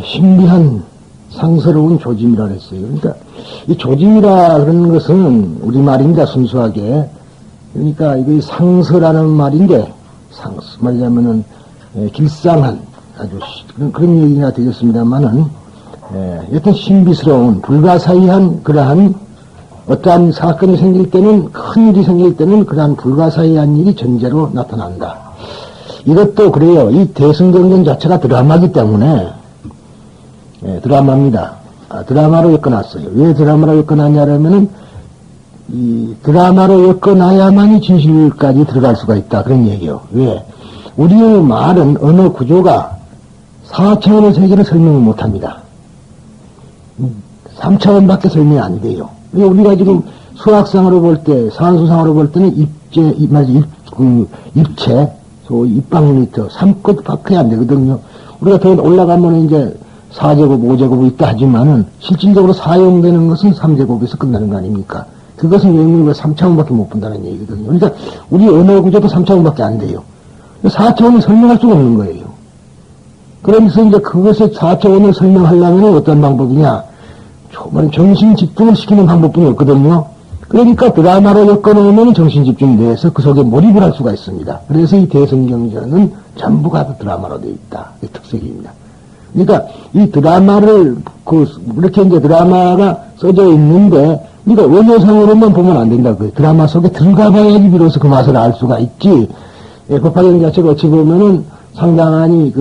신비한 상스러운 조짐이라 그랬어요. 그러니까 이 조짐이라 그러는 것은 우리말입니다. 순수하게. 그러니까 이게 상서라는 말인데, 상서 말하자면은 길상한 아주 그런 얘기가 되겠습니다만은, 여튼 신비스러운 불가사의한 그러한 어떠한 사건이 생길 때는, 큰 일이 생길 때는 그러한 불가사의한 일이 전제로 나타난다. 이것도 그래요. 이 대승경전 자체가 드라마이기 때문에 드라마입니다. 드라마로 엮어놨어요. 왜 드라마로 엮어놨냐면은 이 드라마로 엮어놔야만이 진실까지 들어갈 수가 있다. 그런 얘기요. 왜? 우리의 말은 언어 구조가 4차원의 세계를 설명을 못합니다. 3차원밖에 설명이 안 돼요. 우리가 지금 수학상으로 볼 때, 산수상으로 볼 때는 입체, 소위 입방미터, 3끝밖에 안 되거든요. 우리가 더 올라가면 이제 4제곱, 5제곱이 있다 하지만은 실질적으로 사용되는 것은 3제곱에서 끝나는 거 아닙니까? 그것은 외국에 3차원밖에 못 본다는 얘기거든요. 그러니까 우리 언어 구조도 3차원밖에 안 돼요. 4차원을 설명할 수가 없는 거예요. 그러면서 이제 그것의 4차원을 설명하려면 어떤 방법이냐? 정신 집중을 시키는 방법뿐이 없거든요. 그러니까 드라마로 엮어놓으면 정신 집중이 돼서 그 속에 몰입을 할 수가 있습니다. 그래서 이 대승경전은 전부가 드라마로 되어 있다. 그 특색입니다. 그러니까 이 드라마를 이렇게 이제 드라마가 써져 있는데, 그러니까 원효상으로만 보면 안 된다. 그 드라마 속에 들어가봐야지 비로소 그 맛을 알 수가 있지. 법화경 자체가 어찌 보면은 상당히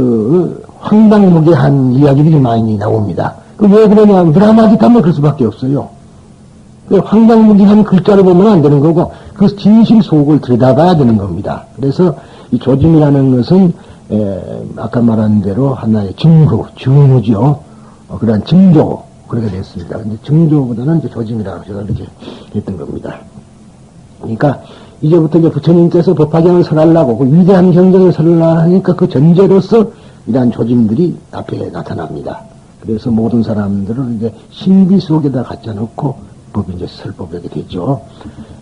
황당무계한 이야기들이 많이 나옵니다. 왜 그러냐면 드라마기 때문에 그럴 수밖에 없어요. 황당무계한 글자를 보면 안 되는 거고 그 진실 속을 들여다봐야 되는 겁니다. 그래서 이 조짐이라는 것은 아까 말한 대로 하나의 증후죠. 그런 증조 그렇게 됐습니다. 근데 증조보다는 이제 조짐이라고 제가 이렇게 했던 겁니다. 그러니까 이제부터 이제 부처님께서 법화경을 설하려고 그 위대한 경전을 설하려고 하니까 그 전제로서 이러한 조짐들이 앞에 나타납니다. 그래서 모든 사람들을 이제 신비 속에다 갖다 놓고 법이 이제 설법하게 되죠.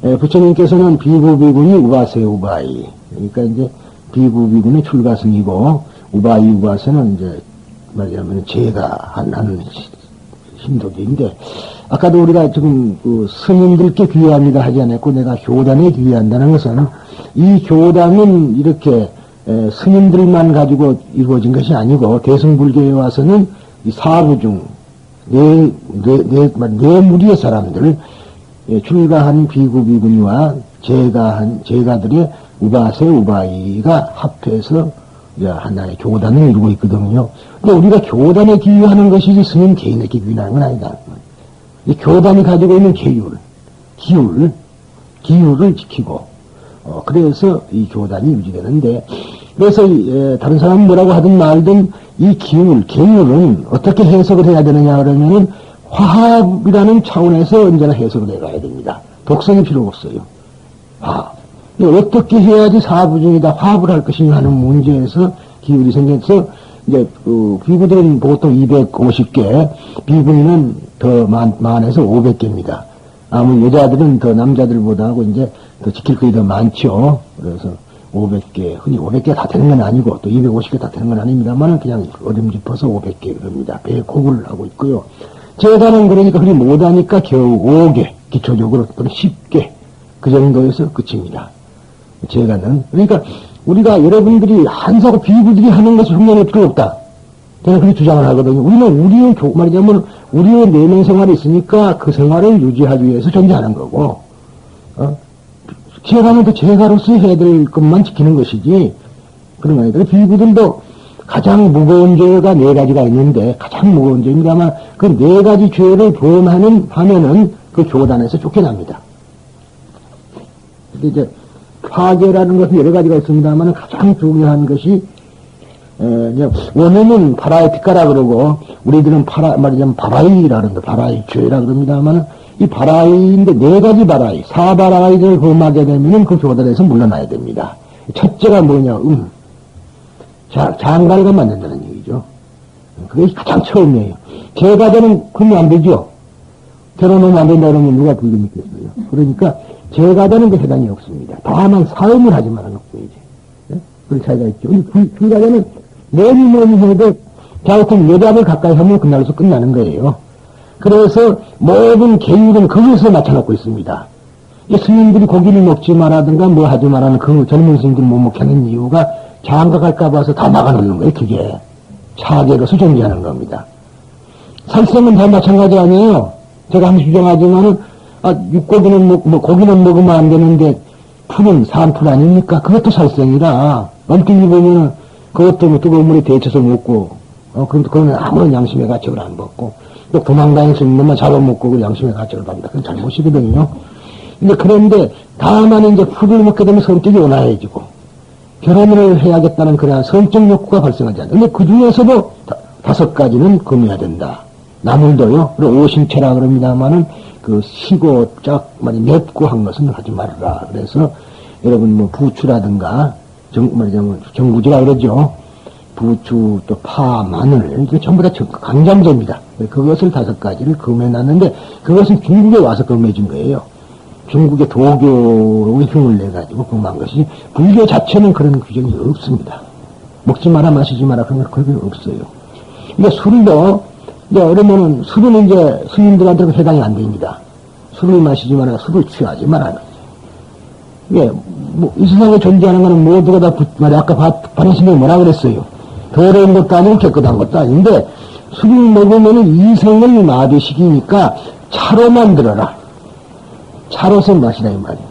부처님께서는 비구비군이 우바세 우바이. 그러니까 이제 비구비군의 출가승이고 우바이 우바세는 이제 말하자면 제가 하는 신도들인데 아까도 우리가 지금 스님들께 귀의합니다 하지 않았고 내가 교단에 귀의한다는 것은 이 교단은 이렇게 스님들만 가지고 이루어진 것이 아니고 대승불교에 와서는 이 사부 중 네 무리의 사람들 출가한 비구비군이와 제가들의 우바세 우바이가 합해서 하나의 교단을 이루고 있거든요. 근데 우리가 교단에 귀의하는 것이지 스님 개인에게 귀의하는 건 아니다. 이 교단이 가지고 있는 기율을 지키고 그래서 이 교단이 유지되는데 그래서 다른 사람은 뭐라고 하든 말든 이 계율은 어떻게 해석을 해야 되느냐 그러면은 화합이라는 차원에서 언제나 해석을 해가야 됩니다. 독성이 필요 없어요. 어떻게 해야지 사부중이다 화합을 할 것이냐 하는 문제에서 기율이 생겨서 이제 비구들은 보통 250개, 비구는 더 많아서 500개입니다. 아무 여자들은 더 남자들보다하고 이제 더 지킬 것이 더 많죠. 그래서 500개, 흔히 500개 다 되는 건 아니고 또 250개 다 되는 건 아닙니다만 그냥 어림짚어서 500개 그럽니다. 배에 고구를 하고 있고요. 제가는 그러니까 그리 못하니까 겨우 5개, 기초적으로 또는 10개 그 정도에서 끝입니다. 제가는 그러니까 우리가 여러분들이 한사고 비구들이 하는 것을 흉내낼 필요 없다. 저는 그렇게 주장을 하거든요. 우리는 말하자면 우리의 내면 생활이 있으니까 그 생활을 유지하기 위해서 존재하는 거고 제가는 또 제가로서 해야 될 것만 지키는 것이지 그런 거 아니더라. 비구들도 가장 무거운 죄가 4가지가 있는데 가장 무거운 죄입니다만 그 4가지 죄를 범하면은 그 교단에서 쫓겨납니다. 근데 이제 파괴라는 것은 여러 가지가 있습니다만 가장 중요한 것이 원어는 파라이티카라 그러고 우리들은 말하자면 바라이라 그런다. 바라이 죄라 그럽니다만 이 바라이인데 4가지 바라이, 4바라이를 범하게 되면 그 교단에서 물러나야 됩니다. 첫째가 뭐냐, 장가를 만든다는 얘기죠. 그게 가장 처음이에요. 제가되는 그러면 안 되죠. 결혼하면 안 된다 그러면 누가 불교 믿겠어요. 그러니까 제가되는 게 해당이 없습니다. 다만 사음을 하지 말아놓고 이제 그런 차이가 있죠. 불가자는 뭐니 해도 자, 그럼 여자를 가까이 하면 그날로서 끝나는 거예요. 그래서 모든 계율은 거기서 맞춰놓고 있습니다. 이 스님들이 고기를 먹지 마라든가 뭐 하지 마라는 그 젊은 스님들이 못 먹게 하는 이유가 장가갈까 봐서 다 막아놓는 거예요. 그게 차계로서 존재하는 겁니다. 살생은 다 마찬가지 아니에요. 제가 항상 주장하지만은 육고기는 고기는 먹으면 안 되는데 풀은 산풀 아닙니까? 그것도 살생이라 엄격히 보면은 그것도 뭐 뜨거운 물에 데쳐서 먹고 그건 아무런 양심의 가책을 안 받고 또 도망다닐 수 있는 것만 잡아먹고 그 양심의 가책을 받는다. 그건 잘못이거든요. 그런데 다만 이제 풀을 먹게 되면 성격이 온화해지고 결혼을 해야겠다는 그런 성적 욕구가 발생하지 않는다. 근데 그 중에서도 5가지는 금해야 된다. 나물도요. 그리고 오심체라 그럽니다만은 그 시고 맵고 한 것은 하지 말아라. 그래서 여러분 뭐 부추라든가 정구지라 그러죠. 부추 또 파, 마늘 이게 전부 다 강장제입니다. 그것을 5가지를 금해놨는데 그것은 중국에 와서 금해진 거예요. 중국의 도교의 힘을 내가지고 금한 것이 불교 자체는 그런 규정이 없습니다. 먹지 마라 마시지 마라 그런 건 없어요. 그러니까 술도 그러면은 술은 이제 스님들한테는 해당이 안 됩니다. 술을 마시지 마라, 술을 취하지 마라. 예, 이 세상에 존재하는 거는 모두가 다 아까 반야신명이 뭐라 그랬어요? 더러운 것도 아니고 깨끗한 것도 아닌데 술을 먹으면은 이성을 마비시키니까 차로만 들어라. 차로서 마시라 이 말이에요.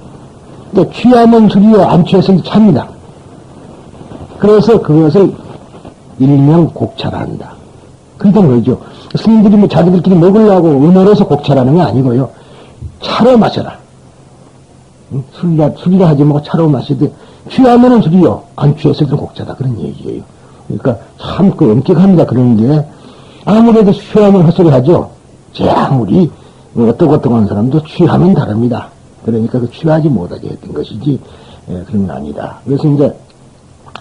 그러니까 취하면 술이요, 안 취해서는 차입니다. 그래서 그것을 일명 곡차한다. 그러니까 뭐죠? 스님들이 뭐 자기들끼리 먹으려고 은어로서 곡차라는 게 아니고요. 차로 마셔라. 술이라 하지 말고 차로 마시되 취하면은 술이요, 안 취해서는 곡차다. 그런 얘기예요. 그러니까 참 엄격합니다. 그런 게 아무래도 취하면 헛소리 하죠. 제 아무리 어떠한 사람도 취하면 다릅니다. 그러니까 그 취하지 못하게 했던 것이지 그런 건 아니다. 그래서 이제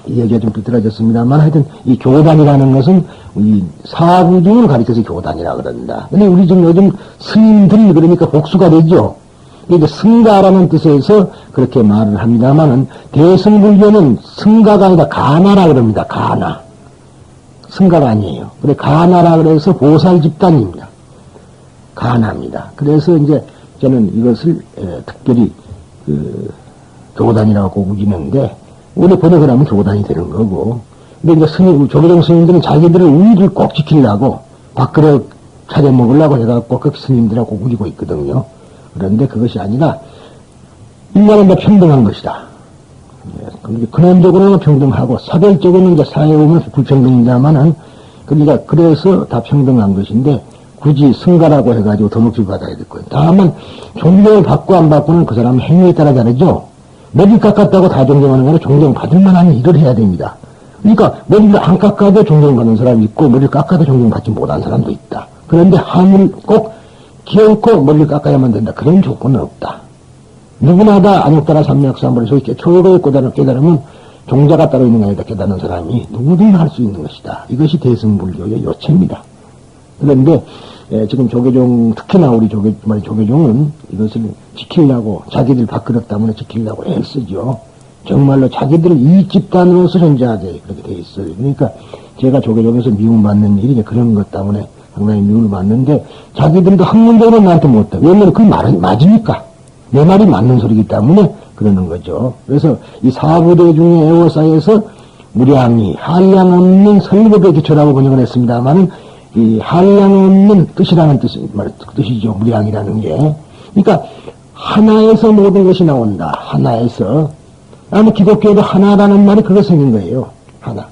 이 얘기가 좀 비틀어졌습니다만 하여튼 이 교단이라는 것은 이 사부중을 가리켜서 교단이라 그런다. 근데 우리 지금 요즘 스님들이 그러니까 복수가 되죠. 이게 승가라는 뜻에서 그렇게 말을 합니다만은 대승불교는 승가가 아니라 가나라 그럽니다. 가나. 승가가 아니에요. 그래 가나라 그래서 보살 집단입니다. 가나입니다. 그래서 이제 저는 이것을 특별히 교단이라고 우기는데 원래 번역을 하면 교단이 되는 거고 근데 이제 조계종 스님들은 자기들의 우위를 꼭 지키려고 밥그릇 차려 먹으려고 해갖고 그 스님들하고 우기고 있거든요. 그런데 그것이 아니라 인간은 다 평등한 것이다. 근원적으로는 평등하고 사별적으로는 이제 사회에 보면 불평등이다마는 그러니까 그래서 다 평등한 것인데 굳이 승가라고 해가지고 더 높이 받아야 될 거예요. 다만 존경을 받고 안 받고는 그 사람 행위에 따라 다르죠. 머리 깎았다고 다 존경하는 거는 존경받을 만한 일을 해야 됩니다. 그러니까 머리를 안 깎아도 존경받는 사람이 있고 머리를 깎아도 존경받지 못한 사람도 있다. 그런데 하늘 꼭 기어코 머리를 깎아야만 된다. 그런 조건은 없다. 누구나 다 안욕따라 삼맥삼벌 소위 초월을 깨달으면 종자가 따로 있는 게 아니다. 깨닫는 사람이 누구든 할 수 있는 것이다. 이것이 대승불교의 요체입니다. 그런데 지금 조계종 특히나 우리 조계종은 이것을 지키려고 자기들 밥그릇 때문에 지키려고 애쓰죠. 정말로 자기들 이 집단으로서 존재하게 그렇게 돼 있어요. 그러니까 제가 조계종에서 미움받는 일이 그런 것 때문에 상당히 미움을 받는데 자기들도 학문적으로 나한테 못해. 왜냐면 그 말은 맞으니까. 내 말이 맞는 소리이기 때문에 그러는 거죠. 그래서 이 사부대 중에 애호사에서 무량이 한량 없는 설법의 기초라고 번역을 했습니다만은 이 한량 없는 뜻이라는 뜻이죠. 무량이라는 게. 그러니까 하나에서 모든 것이 나온다. 하나에서. 아니 기독교에도 하나라는 말이 그거 생긴 거예요. 하나.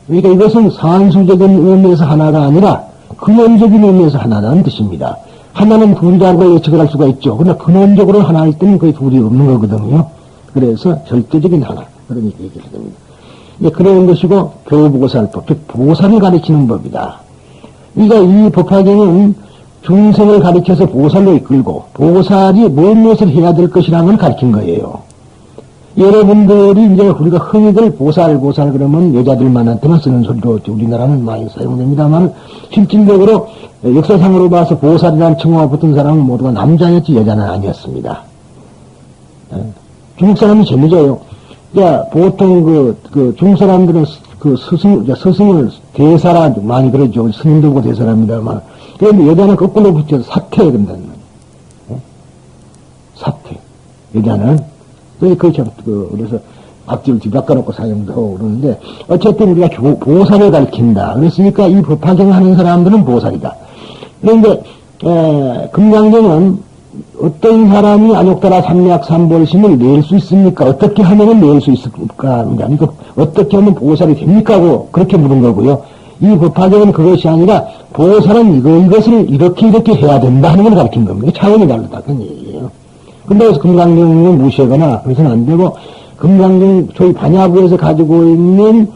그러니까 이것은 산수적인 의미에서 하나가 아니라 근원적인 의미에서 하나라는 뜻입니다. 하나는 둘이라고 예측을 할 수가 있죠. 그러나 근원적으로 하나일 때는 거의 둘이 없는 거거든요. 그래서 절대적인 하나. 그런 얘기를 됩니다. 그런 것이고 교보살법, 즉 보살을 가르치는 법이다. 그러니까 이 법화경은 중생을 가르쳐서 보살로 이끌고 보살이 무엇을 해야 될 것이라는 걸 가르친 거예요. 여러분들이 이제 우리가 흔히들 보살 그러면 여자들만한테만 쓰는 소리로 우리나라는 많이 사용됩니다만 실질적으로 역사상으로 봐서 보살이라는稱호가 붙은 사람은 모두가 남자였지 여자는 아니었습니다. 중국 사람이 재미져요. 그러니까 보통 중국 사람들은 스승을 대사라 많이 그러죠. 스님도 보고 대사랍니다만. 그런데 여자는 거꾸로 붙여서 사퇴해야 된다는 거예요. 사퇴. 여자는. 그래서 앞뒤를 뒤바꿔놓고 사용도 하고 그러는데, 어쨌든 우리가 보살을 가르친다. 그랬으니까 이 법화경 하는 사람들은 보살이다. 그런데, 금강경은 어떤 사람이 안욕따라 삼략삼벌심을 낼 수 있습니까? 어떻게 하면 낼 수 있을까? 그러니까 어떻게 하면 보살이 됩니까? 하고 그렇게 물은 거고요. 이 법화경은 그것이 아니라 보살은 이것을 이렇게 해야 된다 하는 걸 가르친 겁니다. 차원이 다르다. 그런 얘기예요. 근데 그래서 금강경을 무시하거나 그래서는 안 되고, 금강경, 저희 반야부에서 가지고 있는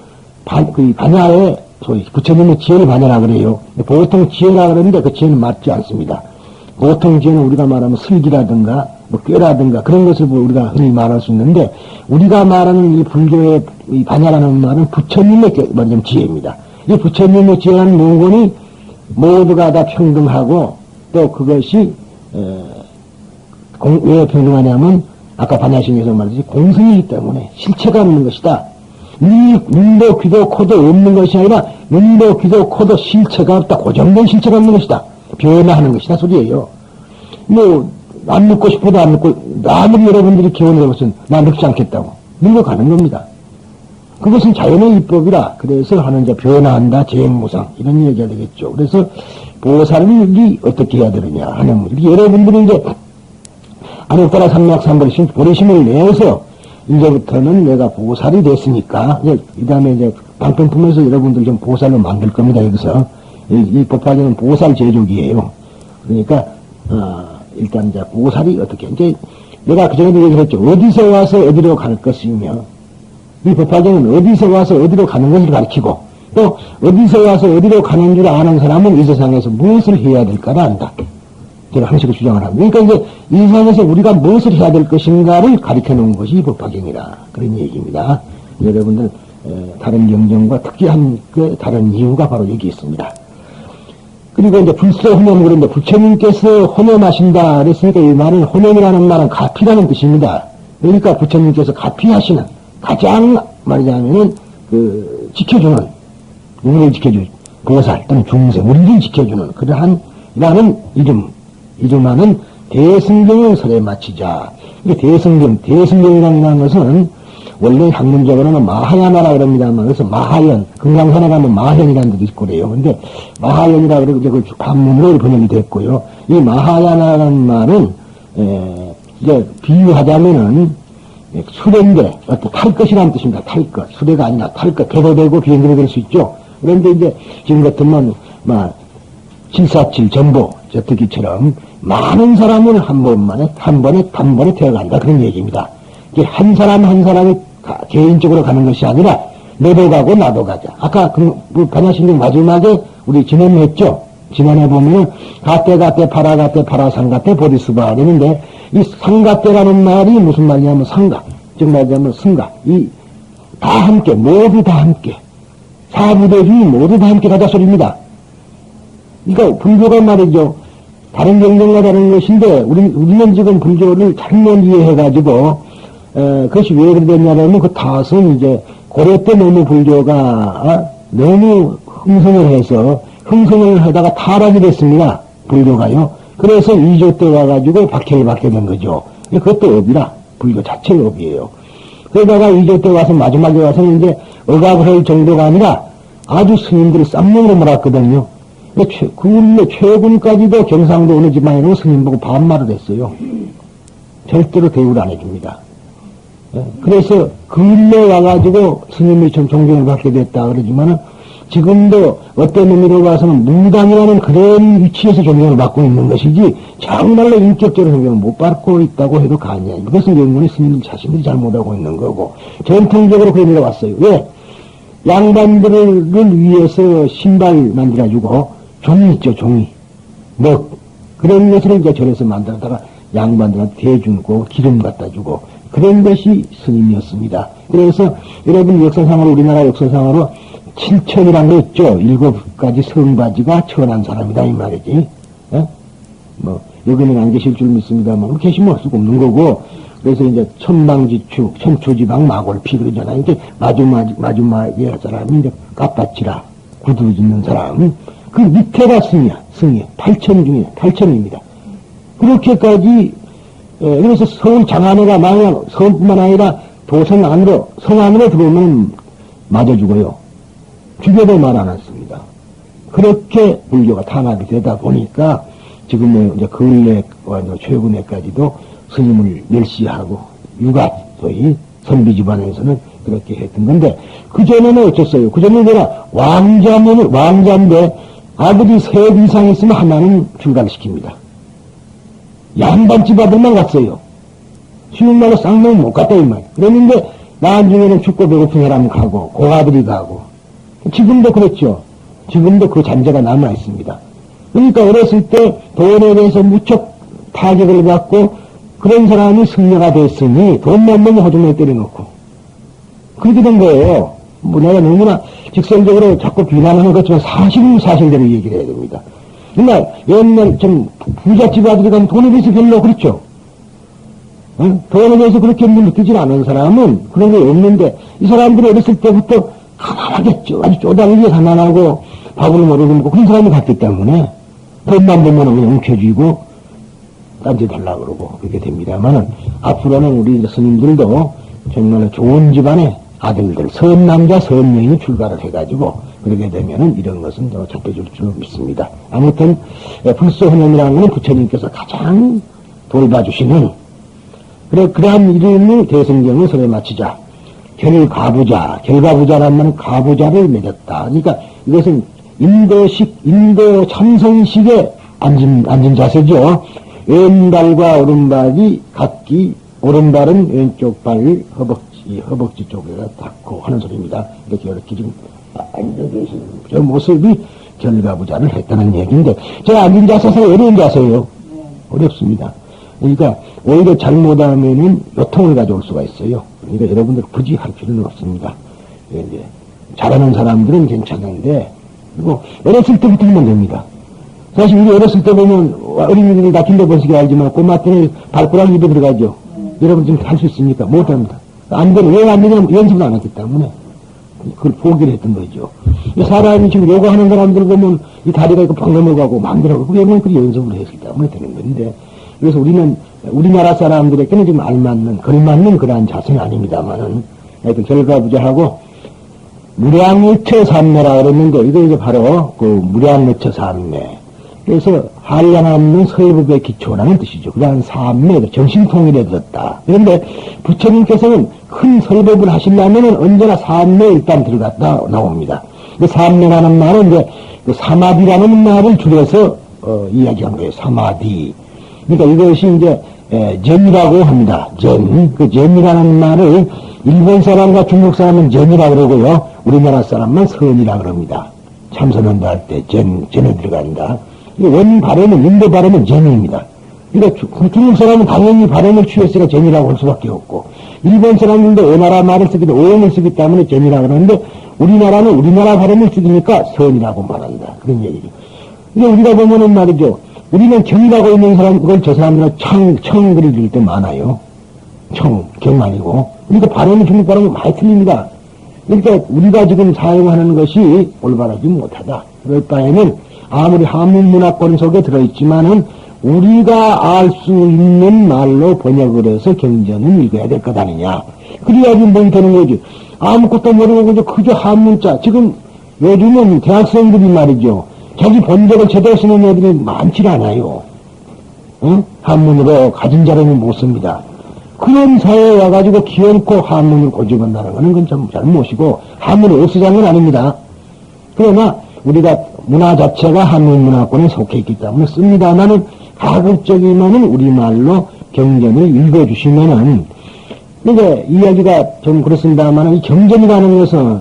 반야의 소위 부처님의 지혜를 반야라 그래요. 보통 지혜라 그러는데 그 지혜는 맞지 않습니다. 보통 지혜는 우리가 말하면 슬기라든가 뭐 꾀라든가 그런 것을 우리가 흔히 말할 수 있는데, 우리가 말하는 이 불교의 이 반야라는 말은 부처님의 말하자면 지혜입니다. 이 부처님의 지혜라는 문건이 모두가 다 평등하고, 또 그것이 왜 평등하냐면 아까 반야신에서 말했듯이 공성이기 때문에 실체가 없는 것이다. 눈도 귀도 코도 없는 것이 아니라 눈도 귀도 코도 실체가 없다. 고정된 실체가 없는 것이다. 변화하는 것이다 소리예요. 뭐 안 늙고 싶어도 안 늙고, 아무리 여러분들이 기원해 보시면 나 늙지 않겠다고 늙어가는 겁니다. 그것은 자연의 입법이라. 그래서 하는 자 변화한다 재행무상 이런 얘기가 되겠죠. 그래서 보살이 어떻게 해야 되느냐 하는 문제. 여러분들이 이제 안욕따라 삼략삼벌심 보리심을 내서 이제부터는 내가 보살이 됐으니까, 이 다음에 이제 방편품에서 여러분들 좀 보살로 만들 겁니다. 여기서 이 법화경은 보살 제조기예요. 그러니까 일단 이제 보살이 어떻게, 이제 내가 그전에도 얘기를 했죠. 어디서 와서 어디로 갈 것이며, 이 법화경은 어디서 와서 어디로 가는 것을 가르치고, 또 어디서 와서 어디로 가는 줄 아는 사람은 이 세상에서 무엇을 해야 될까를 안다. 제가 항상 주장을 합니다. 그러니까 이제 이 세상에서 우리가 무엇을 해야 될 것인가를 가르쳐 놓은 것이 법화경이라 그런 얘기입니다. 여러분들 다른 경전과 특이한 그 다른 이유가 바로 여기 있습니다. 그리고 이제 불서 혼염 그런데 부처님께서 혼염하신다 그랬으니까 이 말은 혼염이라는 말은 가피라는 뜻입니다. 그러니까 부처님께서 가피하시는 가장 말하자면은 지켜주는, 우리를 지켜주는 보살 또는 중생, 우리를 지켜주는 그러한 이라는 이름하는 대승경을 설에 마치자. 이게 대승경이라는 것은 원래 학문적으로는 마하야나라 그럽니다만, 그래서 마하연, 금강산에 가면 마하연이라는 데도 있고 그래요. 근데 마하연이라 그러고 이제 그 반문으로 번역이 됐고요. 이 마하야나라는 말은, 이제 비유하자면은, 수레인데, 탈 것이라는 뜻입니다. 탈 것. 수레가 아니라 탈 것. 배도 되고 비행기도 될 수 있죠. 그런데 이제 지금 같으면, 747 전보, 저특기처럼 많은 사람은 한 번에 단번에 태어간다. 그런 얘기입니다. 이게 한 사람이 개인적으로 가는 것이 아니라 너도 가고 나도 가자. 아까 반야신경 마지막에 우리 지난했죠. 지난해 보면 가떼 파라 상가떼 보리스바 그러는데, 이 상가떼라는 말이 무슨 말이냐면 상가, 즉 말하자면 승가. 다 함께, 모두 다 함께, 사부대주의 모두 다 함께 가자 소리입니다. 그러니까 불교가 말이죠. 다른 경전과 다른 것인데, 우리는 지금 불교를 잘못 이해해가지고, 그것이 왜 그랬냐면, 그 탓은 이제, 고려 때 너무 불교가, 너무 흥성을 하다가 타락이 됐습니다. 불교가요. 그래서 2조 때 와가지고 박해를 받게 된 거죠. 그것도 업이라. 불교 자체가 업이에요. 그러다가 2조 때 와서 마지막에 와서는 이제 억압을 할 정도가 아니라 아주 스님들이 쌈용으로 몰았거든요. 그 원래 최군까지도 경상도 어느 지방에는 스님 보고 반말을 했어요. 절대로 대우를 안 해줍니다. 그래서 근래 와가지고 스님이 좀 존경을 받게 됐다 그러지만은, 지금도 어떤 의미로 봐서는 무당이라는 그런 위치에서 존경을 받고 있는 것이지, 정말로 인격적으로 존경을 못 받고 있다고 해도 과언이 아닙니다. 그것은 영문의 스님 자신들이 잘못하고 있는 거고, 전통적으로 그래 내려왔어요. 왜? 양반들을 위해서 신발 만들어주고, 종이 있죠, 종이. 그런 것을 이제 절에서 만들다가 양반들한테 대주고, 기름 갖다 주고, 그런 것이 스님이었습니다. 그래서 여러분 역사상으로, 우리나라 역사상으로 7천이라는 거 있죠. 7가지 성바지가 천한 사람이다, 이 말이지. 여기는 안 계실 줄 믿습니다만, 계시면 할 수가 없는 거고, 그래서 이제 천방지축, 천초지방 마골피 그러잖아요. 이제 마주마의 사람이 이제 깝바치라. 구두 있는 사람, 그 밑에가 승이야. 8천 중에 8천입니다. 그렇게까지, 그래서 서울 장안에가 만약 서울뿐만 아니라 도성 안으로, 성 안으로 들어오면 맞아 죽어요. 죽여도 말 안 했습니다. 그렇게 불교가 탄압이 되다 보니까 지금 이제 근래와 최근에까지도 스님을 멸시하고 육아, 소위 선비 집안에서는 그렇게 했던 건데, 그전에는 어쩌어요? 그전에는 내가 왕자인데 아들이 셋 이상 있으면 하나는 출가를 시킵니다. 양반집 아들만 갔어요. 쉬운 말로 쌍놈 못 갔다, 이 말. 그랬는데, 나중에는 춥고 배고픈 사람 가고, 고아들이 가고. 지금도 그렇죠. 지금도 그 잔재가 남아 있습니다. 그러니까 어렸을 때 돈에 대해서 무척 타격을 받고, 그런 사람이 승려가 됐으니, 돈만 너무 호중에 때려놓고. 그렇게 된 거예요. 뭐 내가 너무나 직설적으로 자꾸 비난하는 것처럼 사실대로 얘기를 해야 됩니다. 그러나 옛날 좀 부잣집 아들이 가면 돈에 대해서 별로 그렇죠. 돈에 대해서 그렇게 느끼지 않은 사람은 그런 게 없는데, 이 사람들이 어렸을 때부터 가난하겠죠. 아주 쪼달리게 가난하고 밥을 모르고 먹고 그런 사람이 갔기 때문에 돈만 보면 그냥 움켜쥐고 딴짓 하려고 그러고 그렇게 됩니다만은, 앞으로는 우리 스님들도 정말 좋은 집안의 아들들, 선남자, 선여인이 출가를 해가지고 그렇게 되면은 이런 것은 더 잡혀줄 줄 믿습니다. 아무튼 불소헌염이라는 것은 부처님께서 가장 돌봐주시는 그러한 이름을 대성경을 서로 맞추자. 결가부자라는 말은 가부자를 맺었다. 그러니까 이것은 인도 참선식의 앉은 자세죠. 왼발과 오른발이 각기, 오른발은 왼쪽 발 허벅지 쪽에다 닿고 하는 소리입니다. 이렇게 지금 앉아 계신 저 모습이 결가부자를 했다는 얘기인데, 저 앉은 자세가 어려운 자세예요. 어렵습니다. 그러니까 오히려 잘못하면은 요통을 가져올 수가 있어요. 그러니까 여러분들 굳이 할 필요는 없습니다. 이제 잘하는 사람들은 괜찮은데, 그리고 어렸을 때부터 하면 됩니다. 사실 우리 어렸을 때 보면 어린이들이 다킨데 번식이 알지만 꼬마 때는 발가락 입에 들어가죠. 여러분 지금 할 수 있습니까? 못합니다. 안 되는, 왜 안 되냐면 연습을 안 했기 때문에 그걸 포기를 했던 거죠. 사람이 지금 요가하는 사람들 보면 이 다리가 이렇게 팍 넘어가고 마음대로 하고, 그게 그 연습을 했기 때문에 되는 건데, 그래서 우리는 우리나라 사람들에게는 지금 걸맞는 그러한 자세는 아닙니다만은, 하여튼 결가부자하고 무량의처 삼매라 그랬는데, 이거 이제 바로 그 무량의처 삼매. 그래서 한량 없는 서해법의 기초라는 뜻이죠. 그러한 삼매, 정신통일에 들었다. 그런데 부처님께서는 큰 설법을 하시려면은 언제나 삼매에 일단 들어갔다 나옵니다. 그 삼매라는 말은 이제 그 사마디라는 말을 줄여서 이야기한 거예요. 사마디. 그러니까 이것이 이제 전이라고 합니다. 전. 그 전이라는 말을 일본 사람과 중국 사람은 전이라고 그러고요. 우리나라 사람만 선이라고 그럽니다. 참선한다 할 때 전에 들어간다. 원 발음은, 인도 발음은 전입니다. 그러니까 중국 사람은 당연히 발음을 취했으니까 전이라고 할 수밖에 없고, 일본 사람들도 어나라 말을 쓰기 때문에 어음을 쓰기 때문에 전이라고 하는데, 우리나라는 우리나라 발음을 쓰니까 선이라고 말한다. 그런 얘기죠. 근데 우리가 보면은 말이죠. 우리는 경이라고 있는 사람, 그걸 저 사람들은 청 그려줄 때 많아요. 경 아니고. 그러니까 발음이 중국 발음이 많이 틀립니다. 그러니까 우리가 지금 사용하는 것이 올바르지 못하다. 그럴 바에는 아무리 한문 문화권 속에 들어있지만은 우리가 알 수 있는 말로 번역을 해서 경전을 읽어야 될 것 아니냐. 그래야지 뭘 되는 거지. 아무것도 모르고 그저 한문자. 지금 요즘은 대학생들이 말이죠. 자기 본적을 제대로 쓰는 애들이 많지 않아요. 응? 한문으로 가진 자료는 못 씁니다. 그런 사회에 와가지고 기어놓고 한문을 고집한다는 거는 그건 참 잘못이고, 한문을 없애자는 건 아닙니다. 그러나 우리가 문화 자체가 한문 문화권에 속해 있기 때문에 씁니다만은, 가급적이면은 우리말로 경전을 읽어주시면은, 이제 이야기가 좀 그렇습니다만은, 이 경전이라는 것은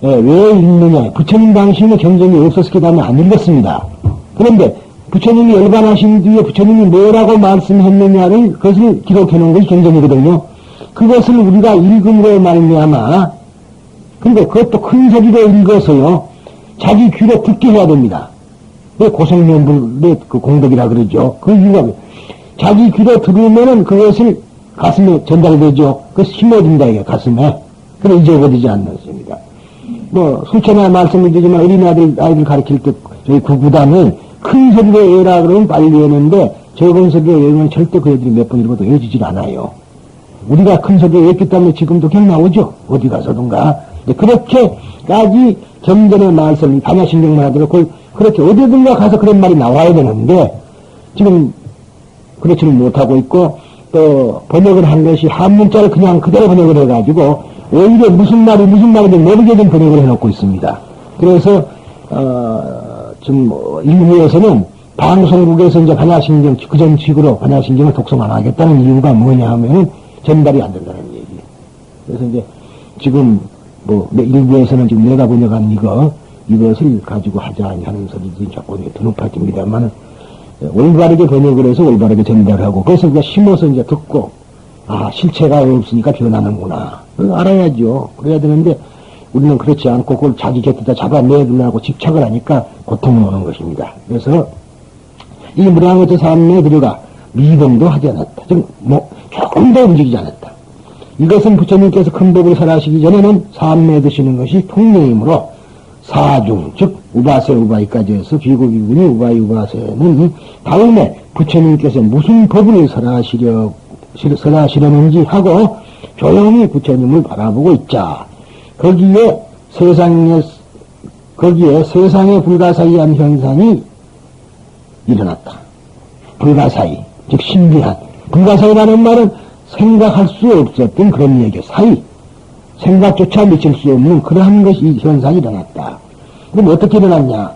왜 읽느냐. 부처님 당시에는 경전이 없었기 때문에 안 읽었습니다. 그런데 부처님이 열반하신 뒤에 부처님이 뭐라고 말씀했느냐를 그것을 기록해 놓은 것이 경전이거든요. 그것을 우리가 읽음으로 말미암아, 그리고 그것도 큰 소리로 읽어서요, 자기 귀로 듣게 해야 됩니다. 고성명불의 그 공덕이라 그러죠. 그 이유가 자기 귀로 들으면은 그것을 가슴에 전달되죠. 그것이 심어진다, 이게 가슴에. 그래 잊어버리지 않습니다. 뭐, 수천에 말씀을 드리지만 아이들 가르칠 때 저희 구구단은 큰 소리로 외라 그러면 빨리 외우는데 적은 소리로 외우면 절대 그 애들이 몇 번 읽어도 외워지질 않아요. 우리가 큰 소리로 외웠기 때문에 지금도 경 나오죠. 어디 가서든가. 그렇게까지 경전의 말씀을 반야신경만 하더라도 그렇게 어디든가 가서 그런 말이 나와야 되는데 지금 그렇지는 못하고 있고 또 번역을 한 것이 한문자를 그냥 그대로 번역을 해가지고 오히려 무슨 말인지 모르게 된 번역을 해놓고 있습니다. 그래서 지금 일부에서는 방송국에서 이제 반야신경 그 전식으로 반야신경을 독송 안 하겠다는 이유가 뭐냐 하면은 전달이 안 된다는 얘기. 그래서 이제 지금 뭐 일부에서는 지금 내가 번역한 이것을 가지고 하자 하는 소리들이 자꾸 더 높아집니다만 올바르게 번역을 해서 올바르게 전달하고 그래서 우리가 심어서 이제 듣고 실체가 없으니까 변하는구나. 알아야죠. 그래야 되는데 우리는 그렇지 않고 그걸 자기 곁에다 잡아내두려고 집착을 하니까 고통을 오는 것입니다. 그래서 이 무량어체 삼매에 들어가 미동도 하지 않았다. 즉 조금도 움직이지 않았다. 이것은 부처님께서 큰 법을 설하시기 전에는 삼매에 드시는 것이 통례이므로 사중, 즉 우바세 우바이까지 해서 비구비군이 우바이 우바세는 다음에 부처님께서 무슨 법을 설하시려는지 하고 조용히 부처님을 바라보고 있자. 거기에 세상의 불가사의한 현상이 일어났다. 불가사의, 즉 신비한. 불가사의라는 말은 생각할 수 없었던 그런 얘기, 사의. 생각조차 미칠 수 없는 그러한 것이 현상이 일어났다. 그럼 어떻게 일어났냐?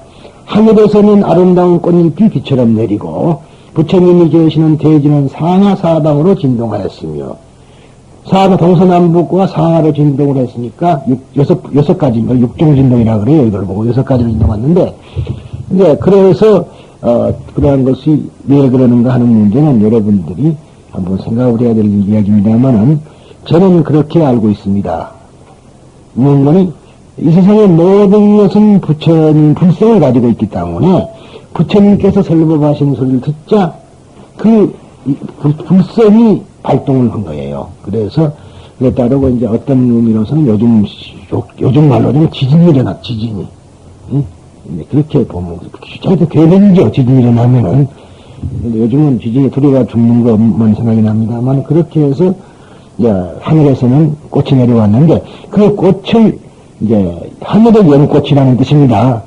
하늘에서는 아름다운 꽃잎이 비처럼 내리고 부처님이 계시는 대지는 상하 사방으로 진동하였으며 동서남북과 상하로 진동을 했으니까 여섯 가지 육종진동이라 그래요. 이걸 보고 6가지로 진동했는데 이제 그래서 그러한 것이 왜 그러는가 하는 문제는 여러분들이 한번 생각을 해야 될 이야기입니다만은 저는 그렇게 알고 있습니다. 무언가는 이 세상의 모든 것은 부처님 불성을 가지고 있기 때문에 부처님께서 설법하신 소리를 듣자 그 불성이 발동을 한 거예요. 그래서 그에 따르고 이제 어떤 의미로서는 요즘 말로는 지진이 일어나, 지진이. 응? 그렇게 보면 저도 괴변이죠. 지진이 일어나면은. 근데 요즘은 지진에 들어가 죽는 것만 생각이 납니다만 그렇게 해서 이제 하늘에서는 꽃이 내려왔는데 그 꽃을 이제 하늘의 연꽃이라는 뜻입니다.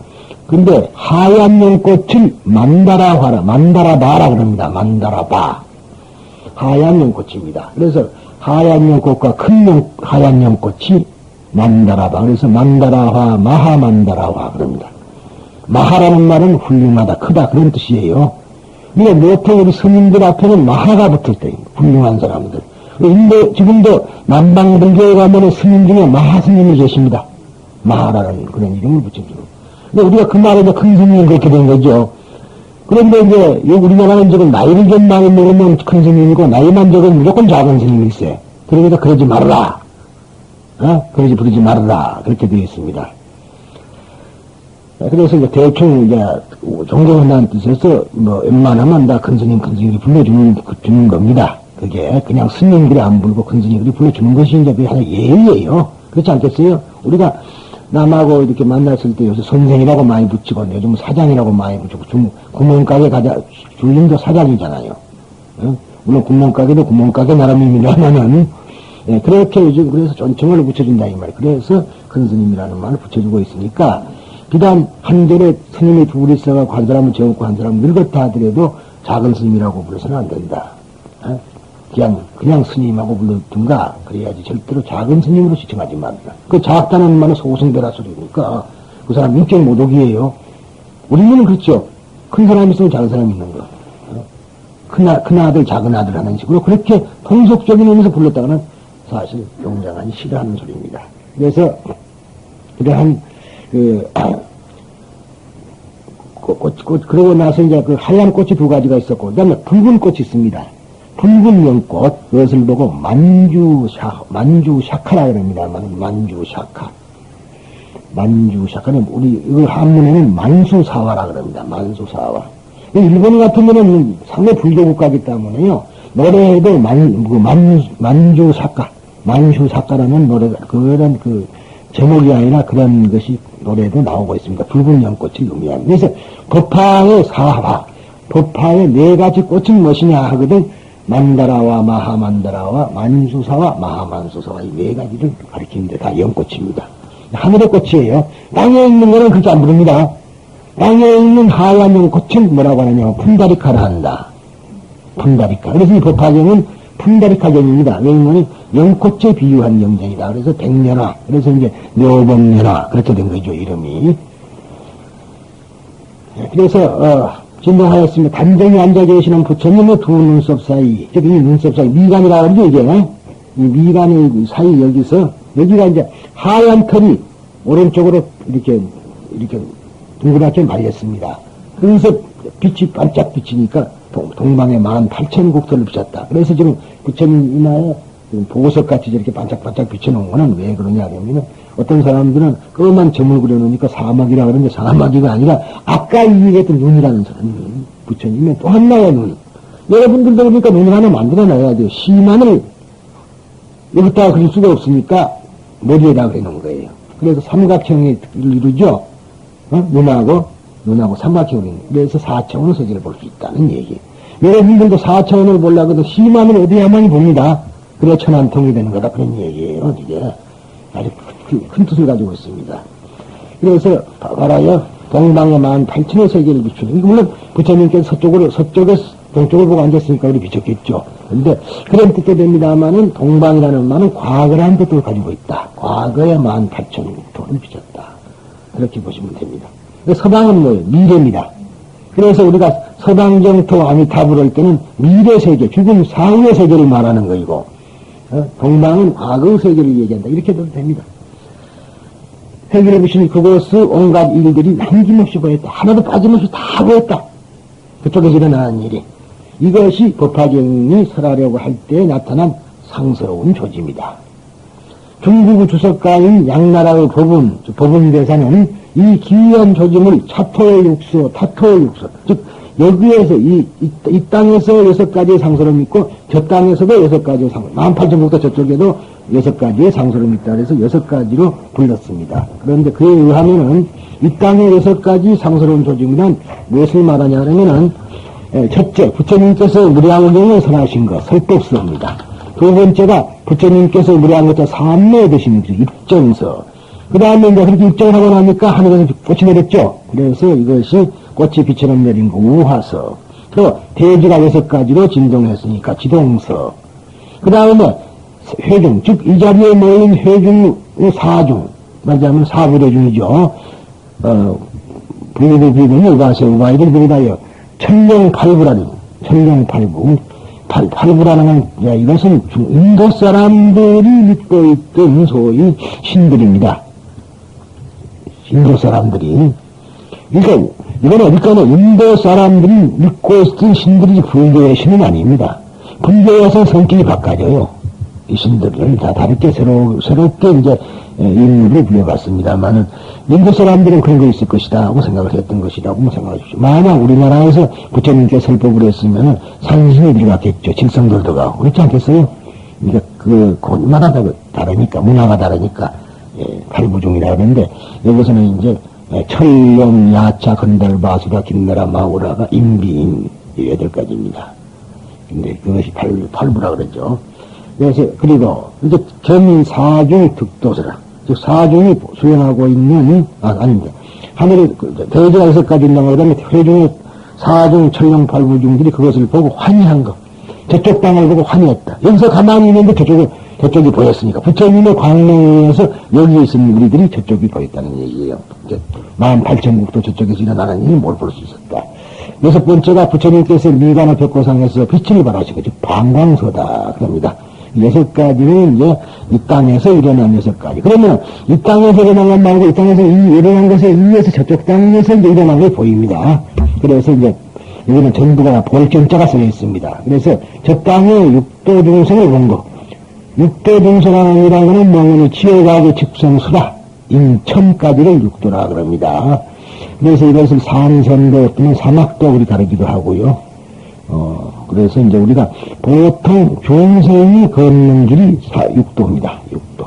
근데 하얀 연꽃을 만다라바라 그럽니다. 만다라바. 하얀 연꽃입니다. 그래서 하얀 연꽃과 큰 하얀 연꽃이 만다라바. 그래서 만다라화, 마하만다라화 그럽니다. 마하라는 말은 훌륭하다, 크다 그런 뜻이에요. 근데 보통 우리 스님들 앞에는 마하가 붙을 때 훌륭한 사람들. 근데 지금도 남방불교에 가면 스님 중에 마하 스님이 계십니다. 마하라는 그런 이름을 붙여주고. 근데 우리가 그 말에 큰 스님은 그렇게 된 거죠. 그런데 이제 우리나라는 지금 나이를 좀 많이 먹으면 큰 스님이고 나이만 적으면 무조건 작은 스님이 있어요. 그러니까 그러지 말라. 부르지 말라. 그렇게 되어 있습니다. 그래서 이제 대충 이제 존경한다는 뜻에서 웬만하면 다 큰 스님이 불러주는 겁니다. 그게 그냥 스님들이 안 부르고 큰 스님들이 불러주는 것이 이제 그게 하나의 예의예요. 그렇지 않겠어요? 우리가 남하고 이렇게 만났을 때 요새 선생이라고 많이 붙이고 요즘 사장이라고 많이 붙이고 구멍가게 줄림도 사장이잖아요. 물론 구멍가게도 구멍가게 나름입니다만은 그렇게 요즘 그래서 존칭을 붙여준다 이 말이에요. 그래서 큰 스님이라는 말을 붙여주고 있으니까 비단 한 절에 스님이 둘이 있어가지고 한 사람은 젊고 한 사람은 늙었다 하더라도 작은 스님이라고 불러서는 안 된다. 그냥 스님하고 불러둔가 그래야지 절대로 작은 스님으로 지칭하지 말라. 그 작다는 말은 소승배라 소리니까 그 사람 인격 모독이에요. 우리는 그렇죠. 큰 사람이 있으면 작은 사람이 있는 거. 큰 아들 작은 아들 하는 식으로 그렇게 통속적인 의미에서 불렀다가는 사실 용장하니 싫어하는 소리입니다. 그래서 그러한 그러고 나서 이제 그 하얀 꽃이 2가지가 있었고, 그 다음에 붉은 꽃이 있습니다. 붉은 연꽃, 그것을 보고 만주샤카라 그럽니다. 만주샤카. 만주샤카는 우리, 이거 한문에는 만수사화라 그럽니다. 만수사화. 일본 같은 경우는 상당히 불교국가이기 때문에요. 노래에도 만주사카, 만수사카라는 노래가, 그런 제목이 아니라 그런 것이 노래도 나오고 있습니다. 붉은 연꽃을 의미합니다. 그래서 법화의 사화, 법화의 네 가지 꽃은 무엇이냐 하거든 만다라와 마하만다라와 만수사와 마하만수사와 이 네 가지를 가리키는데 다 연꽃입니다. 하늘의 꽃이에요. 땅에 있는 거는 그렇게 안 부릅니다. 땅에 있는 하얀 연꽃은 뭐라고 하느냐 푼다리카라 한다. 푼다리카. 그래서 이 법화경은 푼다리카경입니다. 왜냐면 연꽃에 비유한 영정이다. 그래서 백년화. 그래서 이제 묘법년화. 그렇게 된 거죠, 이름이. 그래서, 진동하였습니다. 단정히 앉아 계시는 부처님의 두 눈썹 사이. 즉, 이 눈썹 사이. 미간이라 그러죠, 이게. 이 미간의 사이 여기서, 여기가 이제 하얀 털이 오른쪽으로 이렇게 동그랗게 말렸습니다. 그래서 빛이 반짝 비치니까 동방에 18,000국토를 비쳤다. 그래서 지금 부처님이나 보석같이 저렇게 반짝반짝 비춰놓은 거는 왜 그러냐 하면 어떤 사람들은 그것만 점을 그려놓으니까 사막이라 그러는데 사막이가 아니라 아까 얘기했던 눈이라는 사람이 부처님의 또 하나의 눈. 여러분들도 그러니까 눈을 하나 만들어놔야 돼요. 시만을 여기다가 그릴 수가 없으니까 머리에다 그려놓은 거예요. 그래서 삼각형을 이루죠. 눈하고 삼각형을 이루는. 그래서 4차원의 세계를 볼 수 있다는 얘기. 여러분들도 4차원을 보려고 해도 시만을 어디야만이 봅니다. 그래 천안통이 되는 거다. 그런 얘기예요. 이게 아주 큰 뜻을 가지고 있습니다. 그래서 봐라요. 동방에 18,000의 세계를 비추는. 이거 물론 부처님께서 동쪽을 보고 앉았으니까 우리 비쳤겠죠. 그런데 그런 뜻도 됩니다만은 동방이라는 말은 과거라는 뜻을 가지고 있다. 과거에 18,000국토를 비쳤다. 그렇게 보시면 됩니다. 서방은 뭐예요? 미래입니다. 그래서 우리가 서방정토 아미타불 할 때는 미래 세계, 죽음 사후의 세계를 말하는 거이고, 동방은 과거의 세계를 얘기한다. 이렇게 해도 됩니다. 해결해 보시니 그것을 온갖 일들이 남김없이 보였다. 하나도 빠짐없이 다 보였다. 그쪽에서 일어나는 일이. 이것이 법화경이 설하려고 할 때 나타난 상스러운 조짐이다. 중국 주석가인 양나라의 법운대사는 이 기이한 조짐을 차토의 육수, 타토의 육수, 즉 여기에서 이 땅에서 6가지의 상스러움이 있고 저 땅에서도 6가지의 상스러움, 18,000국토 저쪽에도 6가지의 상스러움이 있다. 그래서 6가지로 불렀습니다. 그런데 그에 의하면은 이 땅의 6가지 상스러운 조짐이란 무엇을 말하냐 하면은 첫째, 부처님께서 무량경을 설하신 것, 설법서입니다. 두 번째가 부처님께서 무량경을 삼매에 드신 입정서. 그 다음에 이제 그렇게 입정을 하고 나니까 하늘에서 꽃이 내렸죠. 그래서 이것이 꽃이 빛처럼 내린 거, 우화서. 또 대지가 6가지로 진동했으니까 지동서. 그 다음에 회중, 즉 이 자리에 모인 회중 사중, 말하자면 사부대중이죠. 부유부유는 우바세, 우바이들 부유다요. 천룡팔부라니, 천룡팔부. 팔부라는 건, 이것은 인도 사람들이 믿고 있던 소위 신들입니다. 인도 사람들이. 그러니까, 이거는 어디까지나 인도 사람들이 믿고 있던 신들이 불교의 신은 아닙니다. 불교에서 성격이 바꿔져요. 이 신들을 다 다르게 새롭게 이제 인물을 불려봤습니다만은 인도 사람들은 그런 거 있을 것이다 하고 생각을 했던 것이라고 생각하십시오. 만약 우리나라에서 부처님께 설법을 했으면 산신이 들어갔겠죠. 질성들도 가고 그렇지 않겠어요? 그러니까 그 곳마다 다르니까 문화가 다르니까 팔부종이라 그러는데 여기서는 이제 철룡, 야차, 건달, 바수라, 김나라, 마우라가 임비인 이 8가지입니다. 근데 그것이 팔부라 그러죠. 그래서 그리고 이제 견사중 득도서라. 즉 사중이 수행하고 있는 아닙니다. 하늘에 대지가 6가지 있는 거라면 회중의 사중 천룡팔부중들이 그것을 보고 환희한 거. 저쪽 땅을 보고 환희했다. 여기서 가만히 있는데 저쪽이 보였으니까 부처님의 광명에서 여기에 있는 우리들이 저쪽이 보였다는 얘기예요. 18,000국토 저쪽에서 일어나는 일을 뭘 볼 수 있었다. 6번째가 부처님께서 미간의 벽고상에서 빛을 발하시고 즉 방광서다 그럽니다. 6가지는 이제 이 땅에서 일어난 6가지. 그러면 이 땅에서 일어난 것 말고 이 땅에서 일어난 것에 의해서 저쪽 땅에서 이제 일어난 게 보입니다. 그래서 이제 여기는 전부가 볼정자가 쓰여 있습니다. 그래서 저 땅에 육도 중생을 본 거. 육도 중생이라는 거는 명언이 지어가게 직성수라. 인천까지를 육도라 그럽니다. 그래서 이것을 산선도 또는 사막도 우리 가르기도 하고요. 그래서 이제 우리가 보통 중생이 걷는 길이 육도입니다. 육도.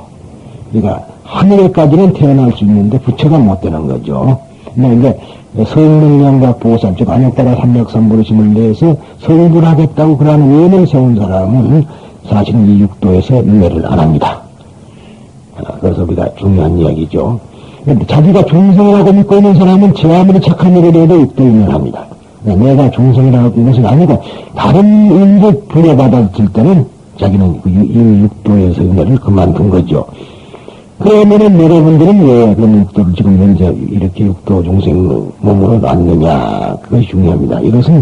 그러니까 하늘에까지는 태어날 수 있는데 부처가 못 되는 거죠. 그런데 성능량과 보살, 즉 안욕따라 삼맥삼부르심을 내서 성불하겠다고 그러한 의원을 세운 사람은 사실은 이 육도에서 윤회를 안 합니다. 그래서 우리가 중요한 이야기죠. 자기가 중생이라고 믿고 있는 사람은 제 아무리 착한 일을 해도 육도윤회를 합니다. 내가 중생이라고 하는 것은 아니고 다른 의를 부여받았을 때는 자기는 이 육도에서 윤회를 그만둔 거죠. 그러면은 여러분들은 왜 그런 육도를 지금 현재 이렇게 육도 중생 몸으로 놨느냐, 그것이 중요합니다. 이것은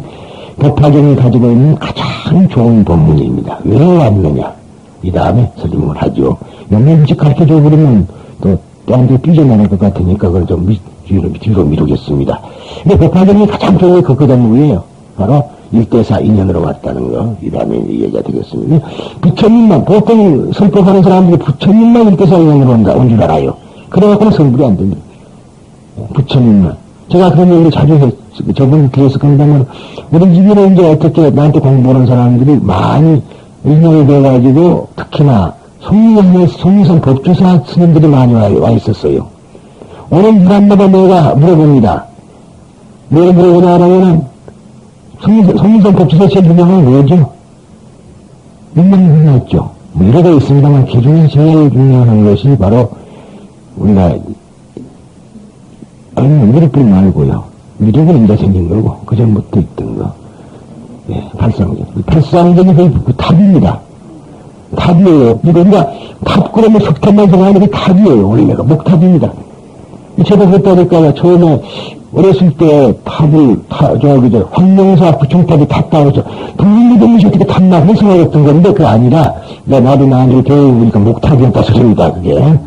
법화경이 가지고 있는 가장 좋은 법문입니다. 왜 왔느냐, 이 다음에 설명을 하죠. 너무 일찍 가르쳐줘 버리면 또 한테 삐져나갈 것 같으니까 그걸 좀 뒤로 미루겠습니다. 근데 법화경이 가장 좋은 게 그 대목이에요. 바로 1대4 인연으로 왔다는 거. 이 다음에 얘기가 되겠습니다. 부처님만, 보통 설법하는 사람들이 부처님만 1대4 인연으로 온 줄 알아요. 그래갖고는 성불이 안 됩니다. 부처님만. 제가 그런 얘기를 자주 했어요. 저번 뒤에서 건다면, 우리 집에는 이제 어떻게 나한테 공부하는 사람들이 많이 인연이 돼가지고, 특히나 송리산 법주사 스님들이 많이 와 있었어요. 오늘 사람마다 내가 물어봅니다. 왜 물어보냐 하면은, 성리산 법주사 제일 유명한 뭐죠? 유명했죠. 뭐 여러 개 있습니다만, 그 중에 제일 중요한 것이 바로, 우리가, 미륵불 말고요. 미륵은 이제 생긴 거고, 그 전부터 있던 거. 예, 팔상전. 팔상전이 그 탑입니다. 탑이에요. 그러니까, 탑 그러면 석탑만 생각하는 게 탑이에요. 원래가 목탑입니다. 제가 그랬다니까요. 처음에, 어렸을 때 황명사 부총탑이 탔다고 해서, 동물무덤이 어떻게 탔나, 그런 생각했던 건데, 그게 아니라, 나도 나한테 배우니까 목탑이었다 소리입니다, 그게.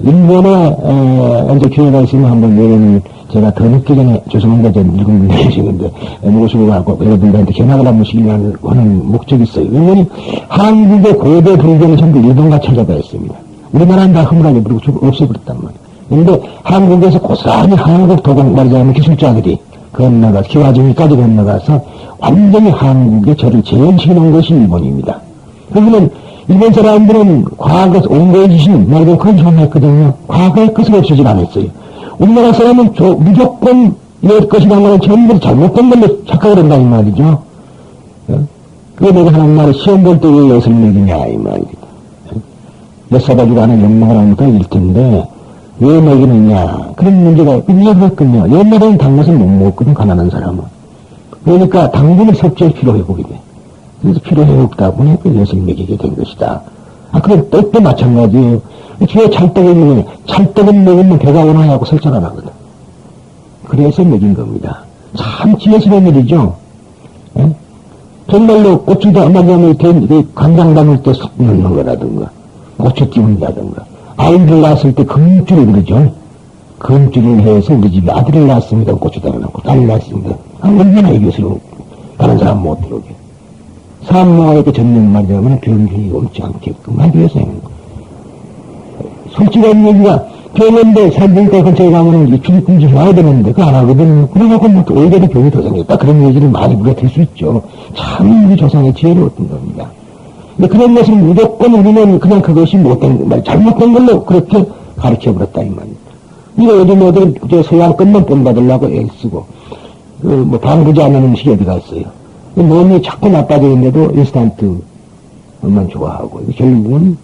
일본에, 이제 기회가 있으면 한번 내려는, 제가 더 늦기 전에, 죄송합니다, 저 늙은 분이 계시는데, 모시고 가고, 여러분들한테 견학을 한번 시키려는 하는 목적이 있어요. 일본이 한국의 고대 불교는 전부 일본과 찾아가 있습니다. 우리나라는 다 허물하게 부르고 없애버렸단 말이에요. 근데 한국에서 고스란히 한국 도공 말하자면 기술자들이 건너가, 기와중이까지 건너가서 완전히 한국의 절을 재현시켜 놓은 것이 일본입니다. 그러면 일본 사람들은 과거에서 온거의 지신, 말하자면 그건 존했거든요. 과거의 것을 없애질 않았어요. 우리나라 사람은 무조건 이럴 것이라는 건 전부 잘못된 걸로 착각을 한다는 말이죠. 그게 내가 하는 말에 시험 볼 때 왜 엿을 먹이냐, 이 말이죠. 엿 사가지고 하는 욕망을 하니까 일 텐데, 왜 먹이느냐. 그런 문제가 있거든요. 옛날에는 단 것을 못 먹거든, 가난한 사람은. 그러니까 당분을 섭취할 필요 회복이 돼. 그래서 필요 회복다 보니 그 엿을 먹이게 된 것이다. 그럼 떡도 마찬가지예요. 뒤에 찰떡이 있는 거냐. 찰떡은 먹으면 배가 오나요 하고 설정 안 하거든. 그래서 먹인 겁니다. 참 지혜스러운 일이죠. 예? 정말로 고추다, 말하자면 간장 담을 때 속 넣는 거라든가, 고추 띄운다든가, 아이를 낳았을 때 금줄을 그러죠. 금줄을 해서 우리 집에 아들을 낳았습니다. 고추다가 낳고, 딸을 낳았습니다. 얼마나 이것으로 다른 사람 못 들어오게. 사암모아의 그 전면 말하자면 병균이 옮지 않게끔 하기 위해서 하는 거. 솔직한 얘기가, 병원인데 산부인과 근처에 가면은 출입금지 와야 되는데, 그거 안 하거든. 그래갖고 뭐 오히려 병이 더 생겼다. 그런 얘기를 많이 우리가 들 수 있죠. 참 우리 조상의 지혜로웠던 겁니다. 근데 그런 것은 무조건 우리는 그냥 그것이 못된 말, 잘못된 걸로 그렇게 가르쳐버렸다, 이 말입니다. 이거 요즘 어디 서양 것만 본받으려고 애쓰고, 뭐 방부제 안 하는 음식이 어디 갔어요. 몸이 자꾸 나빠져 있는데도 인스턴트만 좋아하고, 결국은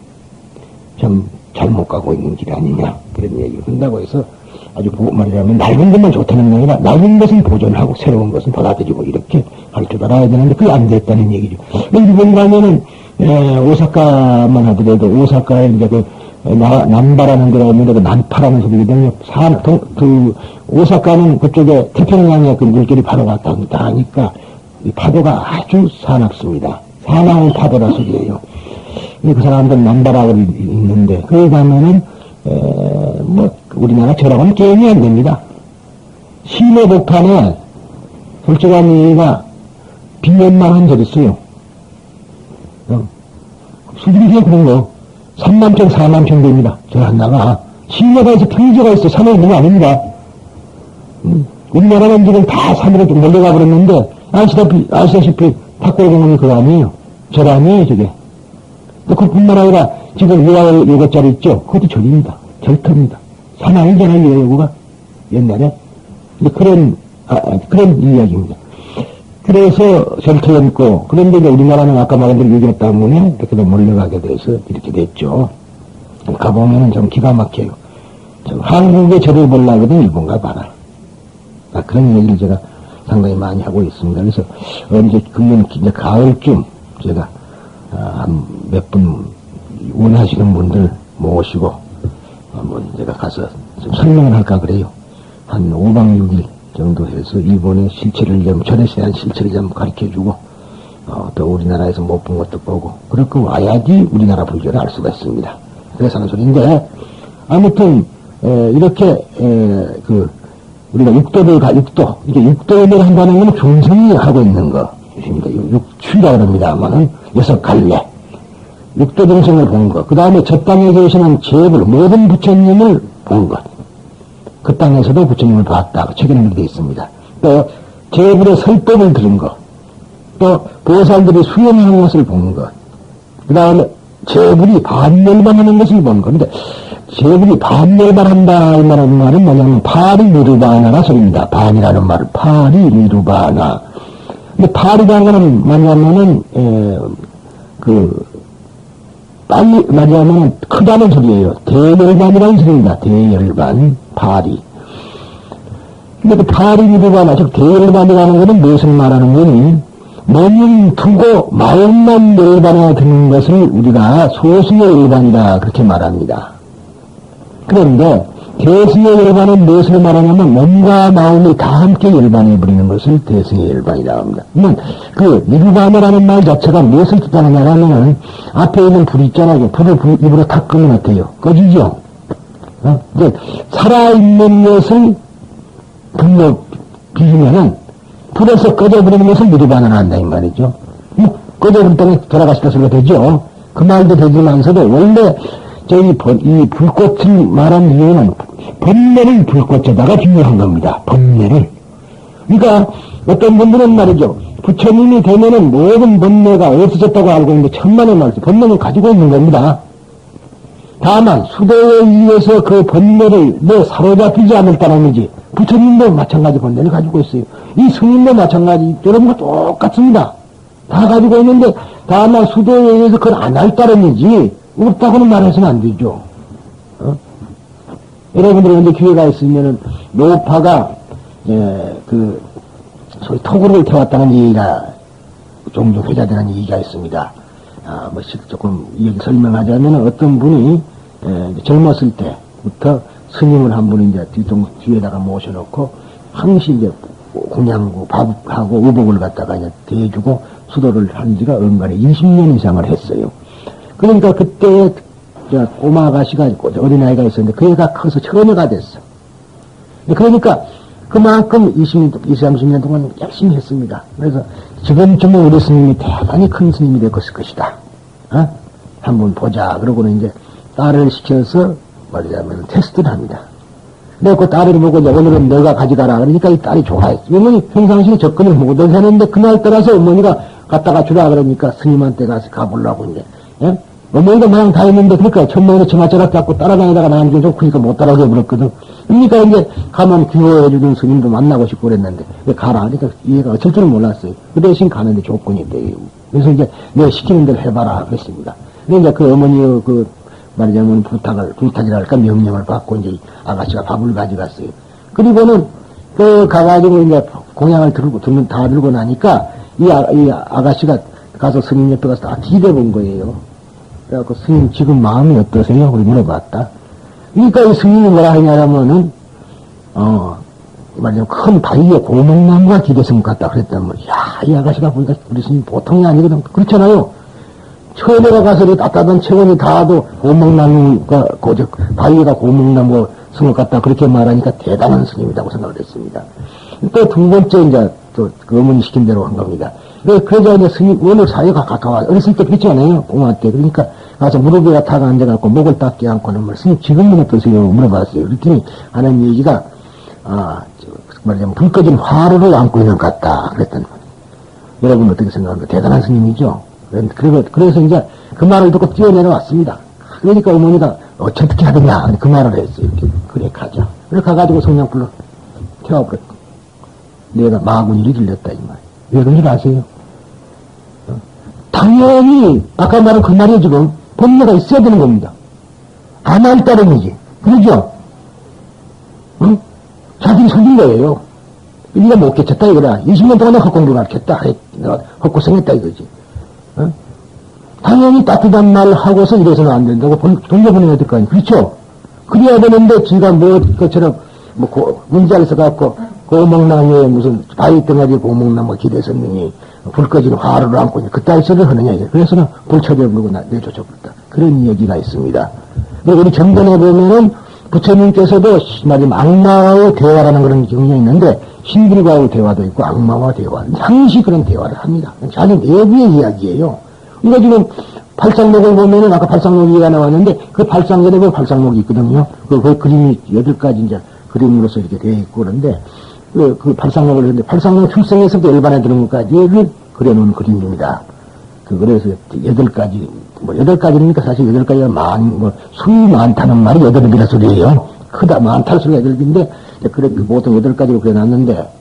참 잘못 가고 있는 길 아니냐, 그런 얘기를 한다고 해서 아주 말하자면 낡은 것만 좋다는 게 아니라 낡은 것은 보존하고 새로운 것은 받아들이고 이렇게 가르쳐 달아야 되는데 그게 안 됐다는 얘기죠. 일본 가면은 오사카만 하더라도 오사카에 이제 남바라는 데가 있는데 난파라는 소리거든요. 오사카는 그쪽에 태평양에 그 물결이 파도가 왔다 하니까 이 파도가 아주 사납습니다. 사나운 파도라 소리예요. 그 사람들은 남바라고 있는데, 거기 가면은, 우리나라 저랑은 게임이 안 됩니다. 시내 복판에, 솔직한 얘기가, 빈년만 한 적 있어요. 수준이 그런 거. 3만평, 4만평 됩니다. 저 하나가. 시내가에서 평지가 있어. 산에 있는 거 아닙니다. 우리나라는 지금 다 산으로 좀 몰려가 버렸는데, 아시다시피, 탁골공원이 그거 아니에요. 절 아니에요, 저게. 그뿐만 아니라 지금 요가짜리 있죠? 그것도 절입니다. 절터입니다. 사망이잖아요, 여구가. 옛날에. 그런 이야기입니다. 그래서 절터였고, 그런데 이제 우리나라는 아까 말한 대로 유교 때문에 이렇게 몰려가게 돼서 이렇게 됐죠. 가보면은 좀 기가 막혀요. 한국에 절을 보려거든 일본가 봐라. 그런 얘기를 제가 상당히 많이 하고 있습니다. 그래서 언제 금년 이제 가을쯤 제가 한 몇 분 원하시는 분들 모시고 한번 제가 가서 좀 설명을 할까 그래요. 한 5박 6일 정도 해서 일본의 실체를 좀, 절에 대한 실체를 좀 가르쳐주고 또 우리나라에서 못 본 것도 보고 그렇게 와야지 우리나라 불교를 알 수가 있습니다. 그래서 하는 소리인데 아무튼 이렇게 우리가 육도 이게 육도를 한다는 건 중생이 하고 있는 것입니다. 육추라 그럽니다만은 6갈래 육도 중생을 본 것. 그 다음에 저 땅에 계시는 제불 모든 부처님을 본 것. 그 땅에서도 부처님을 봤다. 책에는 그렇게 되어 있습니다. 또 제불의 설법을 들은 것. 또 보살들이 수행하는 것을 본 것. 그 다음에 제불이 반멸반하는 것을 본 것. 근데 제불이 반멸반한다 이 말은 뭐냐면 파리 니르바나라 소리입니다. 반이라는 말은 파리 니르바나. 근데 파리라는 것은 뭐냐면은 빨리 말하자면 크다는 소리예요. 대열반이라는 소리입니다. 대열반, 파리. 근데 그 파리 니르바나, 즉 대열반이라는 것은 무엇을 말하는 거니? 몸은 두고 마음만 열반에 드는 것을 우리가 소수의 열반이다 그렇게 말합니다. 그런데 대승의 열반은 무엇을 말하냐면 몸과 마음이 다 함께 열반해 버리는 것을 대승의 열반이라고 합니다. 그러면 그 니르바나라는 말 자체가 무엇을 뜻하느냐면 앞에 있는 불이 있잖아요. 불을 입으로 탁 끄면 어때요? 꺼지죠? 이제 살아있는 것을 불로 비우면은 불에서 꺼져버리는 것을 니르바나라 한다 이 말이죠. 꺼져버릴 때는 돌아가시다 소리가 되죠. 그 말도 되지만서도 원래 이 불꽃을 말한 이유는 번뇌를 불꽃에다가 중요한 겁니다. 번뇌를. 그러니까 어떤 분들은 말이죠. 부처님이 되면은 모든 번뇌가 없어졌다고 알고 있는데 천만의 말이죠. 번뇌는 가지고 있는 겁니다. 다만 수도에 의해서 그 번뇌를 사로잡히지 않을 따름이지. 부처님도 마찬가지 번뇌를 가지고 있어요. 이 스님도 마찬가지. 여러분과 똑같습니다. 다 가지고 있는데 다만 수도에 의해서 그걸 안 할 따름이지. 없다고는 말해서는 안 되죠. 여러분들이 언제 기회가 있으면은, 노파가, 소위 토구를 태웠다는 얘기가, 종종 회자되는 얘기가 있습니다. 조금 얘기 설명하자면, 어떤 분이, 젊었을 때부터 스님을 한 분이 이제 뒤에다가 모셔놓고, 항시 이제 공양고, 밥하고 의복을 갖다가 이제 대주고, 수도를 한 지가 은간에 20년 이상을 했어요. 그러니까 그때 꼬마 아가씨가 있고 어린아이가 있었는데 그 애가 커서 처녀가 됐어. 그러니까 그만큼 20년, 30년 동안 열심히 했습니다. 그래서 지금쯤은 우리 스님이 대단히 큰 스님이 될 것이다. 한번 보자. 그러고는 이제 딸을 시켜서 말하자면 테스트를 합니다. 내가 그 딸을 보고 이제 오늘은 너가 가져가라. 그러니까 이 딸이 좋아했어. 어머니 평상시에 접근을 못 하는데 그날 따라서 어머니가 갖다가 주라 그러니까 스님한테 가서 가보려고 이제. 예? 어머니가 모양 다 했는데, 그러니까 천만에 처마처럼 갖고 따라다니다가 나는 좀 그러니까 못 따라가게 버렸거든. 그러니까 이제 가면 귀여워해주던 스님도 만나고 싶고 그랬는데, 왜 가라. 그러니까 얘가 어쩔 줄은 몰랐어요. 그 대신 가는데 조건이 돼요. 그래서 이제 내가 시키는 대로 해봐라. 그랬습니다. 근데 이제 그 어머니의 말하자면 부탁이랄까 명령을 받고 이제 아가씨가 밥을 가져갔어요. 그리고는 가가지고 이제 공양을 다 들고 나니까 이 아가씨가 가서 스님 옆에 가서 다 기대본 거예요. 그래갖고 스님 지금 마음이 어떠세요? 그걸 물어봤다. 그러니까 이 스님이 뭐라 하냐면은 말하자면 큰 바위에 고목나무가 기대성 같다 그랬단 말이야. 이 아가씨가 보니까 우리 스님 보통이 아니거든. 그렇잖아요. 처녀가 가서 따뜻한 체온이 닿아도 고목나무가 바위가 고목나무 성을 같다 그렇게 말하니까 대단한 스님이라고 생각을 했습니다. 또 두 번째 이제 그 어머니 시킨 대로 한 겁니다. 그래서 이제 스님, 오늘 사회가 가까워. 어렸을 때 그렇지 않아요? 공화 때. 그러니까 가서 무릎에 타가 앉아갖고 목을 닦지 않고는 말, 스님 지금은 어떠세요? 물어봤어요. 그랬더니 하는 얘기가, 말하자면 불 꺼진 화로를 안고 있는 것 같다. 그랬단 말이에요. 여러분 어떻게 생각합니까? 대단한 스님이죠? 그래서 이제 그 말을 듣고 뛰어내려왔습니다. 그러니까 어머니가 어떻게 하느냐. 그 말을 했어요. 이렇게. 그래, 가자. 그래, 가가지고 성냥불로 태워버렸고. 내가 마구니를 들렸다, 이 말. 왜 그런 줄 아세요? 당연히, 아까 말한 그 말이 지금 본내가 있어야 되는 겁니다. 안 할 따름이지. 그러죠? 응? 자기를 속인 거예요. 네가 못 깨쳤다, 이거라. 20년 동안 내가 헛공부를 앓겠다. 내가 헛고생했다, 이거지. 응? 당연히 따뜻한 말 하고서 이래서는 안 된다고 돌려보내야 될 거 아니에요. 그렇죠? 그래야 되는데, 지가 그것처럼, 문자를 써갖고, 고목나무에 무슨 바위 덩어리 고목나무 기대 섰느니, 불 꺼진 화를 안고, 그따위 소리를 하느냐, 이게. 그래서는 불 쳐버리고 내쫓아버렸다. 그런 얘기가 있습니다. 우리 정전에 보면은, 부처님께서도 말하자면 악마와의 대화라는 그런 경향이 있는데, 신들과의 대화도 있고, 악마와 대화, 항시 그런 대화를 합니다. 자기 내부의 이야기예요. 이거 지금 발상록을 보면은 아까 발상록 얘기가 나왔는데 그 발상전에 보면 발상록이 있거든요. 그 그림이 8가지 이제 그림으로서 이렇게 되어 있고 그런데 그 발상록을 했는데 발상록 출생에서부터 열반에 드는 것까지를 그려놓은 그림입니다. 그래서 8가지, 8가지니까 사실 8가지가 수이 많다는 말이 8이라 소리예요. 크다, 많다는 소리가 8인데, 그래, 보통 8가지로 그려놨는데,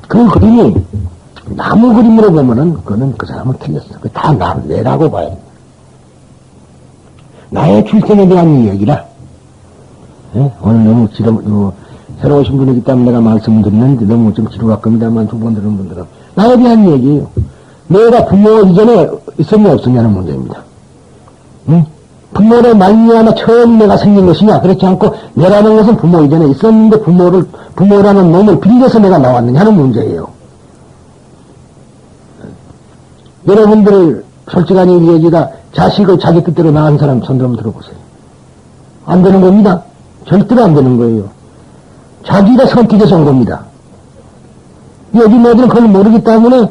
그 그림이 나무 그림으로 보면은, 그거는 그 사람은 틀렸어. 그 다 내라고 봐야 돼. 나의 출생에 대한 이야기라. 예? 오늘 너무 새로 오신 분이기 때문에 내가 말씀을 드리는데 너무 좀 지루할 겁니다만 두 번 들은 분들은. 나에 대한 얘기예요. 내가 부모 이전에 있었냐 없었냐는 문제입니다. 응? 부모를 말미암아 처음 내가 생긴 것이냐 그렇지 않고 내라는 것은 부모 이전에 있었는데 부모라는 놈을 빌려서 내가 나왔느냐 하는 문제예요. 여러분들 솔직한 얘기가 자식을 자기 뜻대로 낳은 사람 손 좀 들어보세요. 안 되는 겁니다. 절대로 안 되는 거예요. 자기가 선택해서 온 겁니다. 요즘 애들은 그걸 모르기 때문에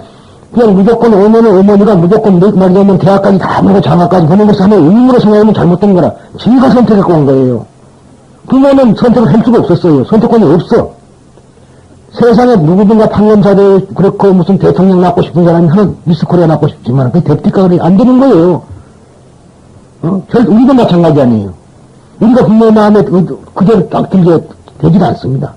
그냥 무조건 어머니가 무조건 말하자면 대학까지 다 보고 장학까지 보는 것을 하면 의무로 생각하면 잘못된 거라. 지가 선택하고 온 거예요. 부모는 선택을 할 수가 없었어요. 선택권이 없어. 세상에 누구든가 판검사도 그렇고 무슨 대통령 낳고 싶은 사람이 하는 미스코리아 낳고 싶지만 그게 됩니까? 안 되는 거예요. 우리도 마찬가지 아니에요. 우리가 부모 마음에 그대로 딱 들게 되지도 않습니다.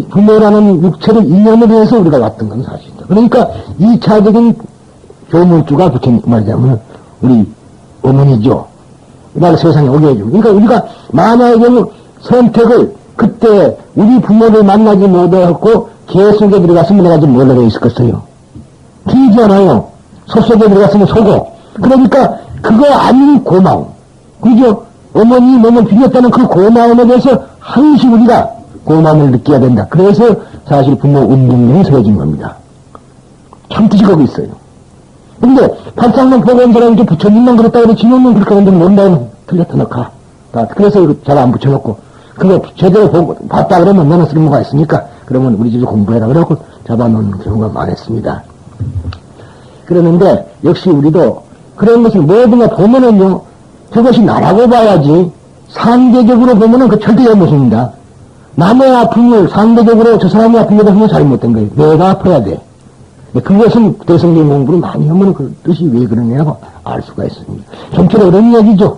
부모라는 육체를 인연을 해서 우리가 왔던 건 사실이다. 그러니까 2차적인 조물주가 부처님 말하자면 우리 어머니죠. 나를 세상에 오게 해주고. 그러니까 우리가 만약에 선택을 그때 우리 부모를 만나지 못하고 개 속에 들어갔으면 내가 좀 뭘 하고 있었겠어요. 길지 않아요. 소 속에 들어갔으면 속고. 그러니까 그거 아닌 고마움. 그죠? 어머니 몸을 빌렸다는 그 고마움에 대해서 항시 우리가 고마움을 느껴야 된다. 그래서 사실 부모 운동령이 세워진 겁니다. 참 뜻이 거기 있어요. 근데 발상만 보고 온 사람이 부처님만 그랬다 그래 지놈은 그렇게 하는데 뭔다면 틀렸다 넣까. 그래서 잘 안 붙여놓고 그거 제대로 보고 봤다 그러면 너는 쓸모가 있으니까 그러면 우리 집에서 공부해라 그러고 잡아놓는 경우가 많았습니다. 그러는데 역시 우리도 그런 것을 뭐든가 보면은요 저것이 나라고 봐야지 상대적으로 보면은 그 절대 잘못입니다. 남의 아픔을 상대적으로 저 사람이 아픈 게 하면 잘못된 거예요. 내가 아파야 돼. 그것은 대성경 공부를 많이 하면 그 뜻이 왜 그러냐고 알 수가 있습니다. 좀처럼 어려운 얘기죠.